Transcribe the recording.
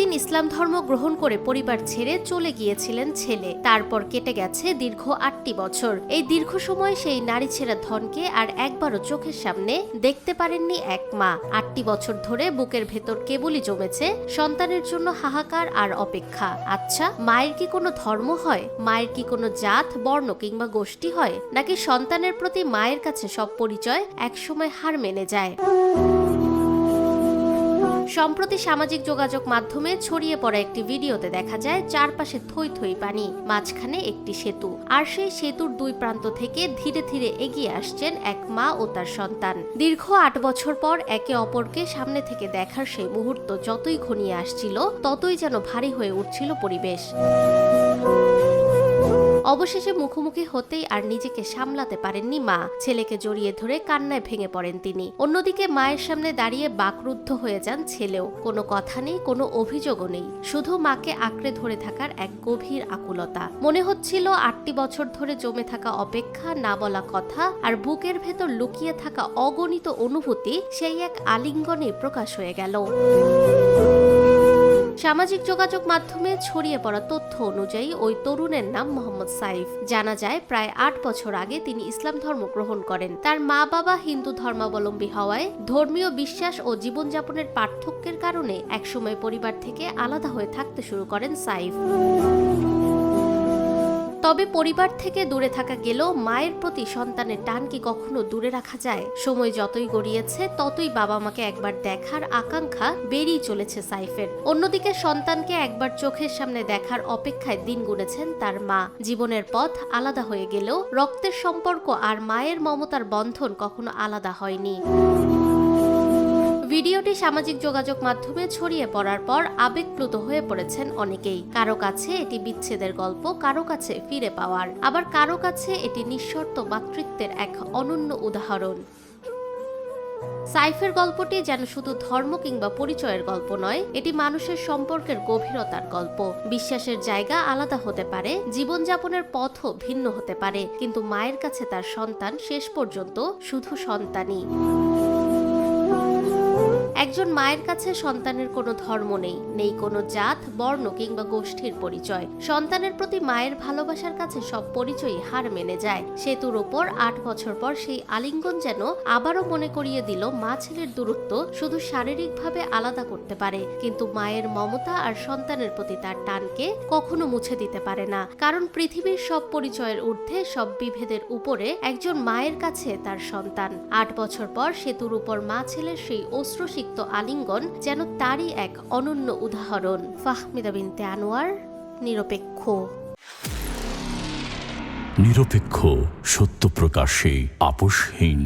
সেদিন ইসলাম ধর্ম গ্রহণ করে পরিবার ছেড়ে চলে গিয়েছিলেন ছেলে। তারপর কেটে গেছে দীর্ঘ 8টি বছর। এই দীর্ঘ সময় সেই নারী ছেঁড়া ধনকে আর একবারও চোখের সামনে দেখতে পারেননি এক মা। 8টি বছর ধরে বুকের ভেতর কেবলই জমেছে সন্তানের জন্য হাহাকার আর অপেক্ষা। আচ্ছা, মায়ের কি কোনো ধর্ম হয়? মায়ের কি কোনো জাত, বর্ণ কিংবা গোষ্ঠী হয়? নাকি সন্তানের প্রতি মায়ের কাছে সব পরিচয় একসময় হার মেনে যায়? সম্প্রতি সামাজিক যোগাযোগ মাধ্যমে ছড়িয়ে পড়া একটি ভিডিওতে দেখা যায় চারপাশে থই থই পানি, মাঝখানে একটি সেতু, আর সেই সেতুর দুই প্রান্ত থেকে ধীরে ধীরে এগিয়ে আসছেন এক মা ও তার সন্তান। দীর্ঘ 8 বছর পর একে অপরকে সামনে থেকে দেখার সেই মুহূর্ত যতই ঘনিয়ে আসছিল, ততই যেন ভারী হয়ে উঠছিল পরিবেশ। অবশেষে মুখোমুখি হতেই আর নিজেকে সামলাতে পারেননি মা। ছেলেকে জড়িয়ে ধরে কান্নায় ভেঙে পড়েন তিনি। অন্যদিকে মায়ের সামনে দাঁড়িয়ে বাকরুদ্ধ হয়ে যান ছেলেও। কোনো কথা নেই, কোনো অভিযোগও নেই, শুধু মাকে আঁকড়ে ধরে থাকার এক গভীর আকুলতা। মনে হচ্ছিল 8টি বছর ধরে জমে থাকা অপেক্ষা, না বলা কথা আর বুকের ভেতর লুকিয়ে থাকা অগণিত অনুভূতি সেই এক আলিঙ্গনে প্রকাশ হয়ে গেল। সামাজিক যোগাযোগ মাধ্যমে ছড়িয়ে পড়া তথ্য অনুযায়ী ওই তরুণের নাম মোহাম্মদ সাইফ। জানা যায় প্রায় 8 বছর আগে তিনি ইসলাম ধর্ম গ্রহণ করেন। তার মা বাবা হিন্দু ধর্মাবলম্বী হওয়ায় ধর্মীয় বিশ্বাস ও জীবনযাপনের পার্থক্যের কারণে একসময় পরিবার থেকে আলাদা হয়ে থাকতে শুরু করেন সাইফ। তবে পরিবার থেকে দূরে থাকা গেলেও মায়ের প্রতি সন্তানের টান কি কখনো দূরে রাখা যায়? সময় যতই গড়িয়েছে ততই বাবা মাকে একবার দেখার আকাঙ্ক্ষা বেড়েই চলেছে সাইফের। অন্যদিকে সন্তানকে একবার চোখের সামনে দেখার অপেক্ষায় দিন গুনেছেন তার মা। জীবনের পথ আলাদা হয়ে গেলেও রক্তের সম্পর্ক আর মায়ের মমতার বন্ধন কখনো আলাদা হয়নি। ভিডিওটি সামাজিক যোগাযোগ মাধ্যমে ছড়িয়ে পড়ার পর আবেগপ্লুত হয়ে পড়েছেন অনেকেই। কারো কাছে এটি বিচ্ছেদের গল্প, কারো কাছে ফিরে পাওয়ার, আবার কারো কাছে এটি নিঃশর্ত মাতৃত্বের এক অনন্য উদাহরণ। সাইফের গল্পটি যেন শুধু ধর্ম কিংবা পরিচয়ের গল্প নয়, এটি মানুষের সম্পর্কের গভীরতার গল্প। বিশ্বাসের জায়গা আলাদা হতে পারে, জীবনযাপনের পথও ভিন্ন হতে পারে, কিন্তু মায়ের কাছে তার সন্তান শেষ পর্যন্ত শুধু সন্তানই। একজন মায়ের কাছে সন্তানের কোনো ধর্ম নেই, নেই কোনো জাত, বর্ণ কিংবা গোষ্ঠীর পরিচয়। সন্তানের প্রতি মায়ের ভালোবাসার কাছে সব পরিচয়ই হার মেনে যায়। সেতুর ওপর 8 বছর পর সেই আলিঙ্গন যেন আবারও মনে করিয়ে দিল মা ছেলের দূরত্ব শুধু শারীরিকভাবে আলাদা করতে পারে, কিন্তু মায়ের মমতা আর সন্তানের প্রতি তার টানকে কখনো মুছে দিতে পারে না। কারণ পৃথিবীর সব পরিচয়ের ঊর্ধ্বে, সব বিভেদের উপরে একজন মায়ের কাছে তার সন্তান। 8 বছর পর সেতুর উপর মা ছেলের সেই অশ্রুসিক্ত আলিঙ্গন যেন তারই এক অনন্য উদাহরণ। ফাহমিদা বিনতে আনোয়ার, নিরপেক্ষ। নিরপেক্ষ, সত্য প্রকাশে আপোষহীন।